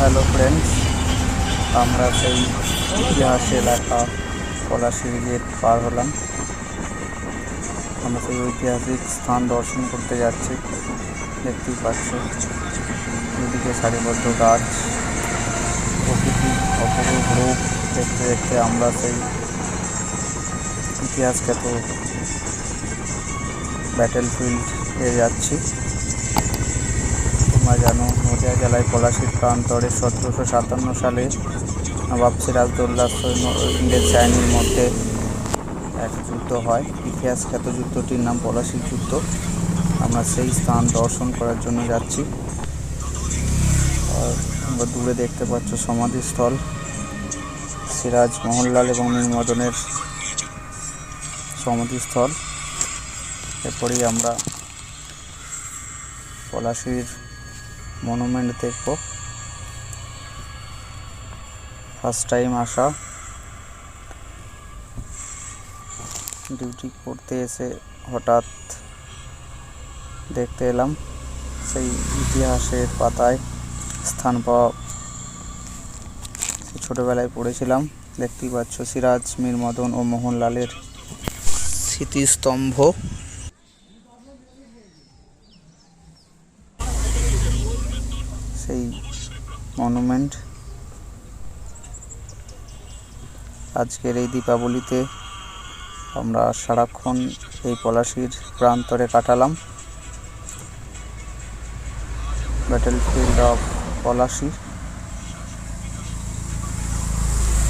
Hello friends, আমরা সেই ইতিহাসে লেখা পলাশীর গেট পার হলাম। আমরা সেই ঐতিহাসিক স্থান দর্শন করতে যাচ্ছি। দেখতেই পাচ্ছ দুদিকে সারিবদ্ধ গাছ, প্রকৃতি অপরূপ রূপ দেখতে দেখতে আমরা সেই ইতিহাসখ্যাত ব্যাটেল ফিল্ড পেয়ে যাচ্ছি। তোমরা জানো, নদিয়া জেলায় পলাশীর প্রান্তরে 1757 সালে নবাব সিরাজদৌল্লা ইংরেজ বাহিনীর মধ্যে এক যুদ্ধ হয়। ইতিহাসখ্যাত যুদ্ধটির নাম পলাশীর যুদ্ধ। আমরা সেই স্থান দর্শন করার জন্য যাচ্ছি। আর আমরা দূরে দেখতে পাচ্ছ সমাধিস্থল সিরাজ মোহনলাল এবং মীর মদনের সমাধিস্থল। এরপরেই আমরা পলাশীর মনুমেন্ট দেখব। ফার্স্ট টাইম আসা, ডিউটি করতে এসে হঠাৎ দেখতে এলাম সেই ইতিহাসের পাতায় স্থান পাওয়া। ছোটবেলায় পড়েছিলাম। দেখতেই পাচ্ছ সিরাজ, মীর মদন ও মোহনলালের স্মৃতিস্তম্ভ। সেই মনুমেন্ট আজকের এই দীপাবলিতে আমরা সারাক্ষণ এই পলাশীর প্রান্তরে কাটালাম। Battle field of Palashi.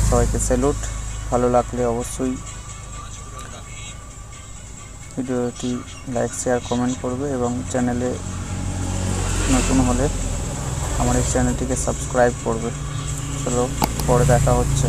সবাইকে স্যালুট। ভালো লাগলে অবশ্যই ভিডিওটি লাইক, শেয়ার, কমেন্ট করবে এবং চ্যানেলে নতুন হলে আমার এই চ্যানেলটিকে সাবস্ক্রাইব করবে। চলো, পরে দেখা হচ্ছে।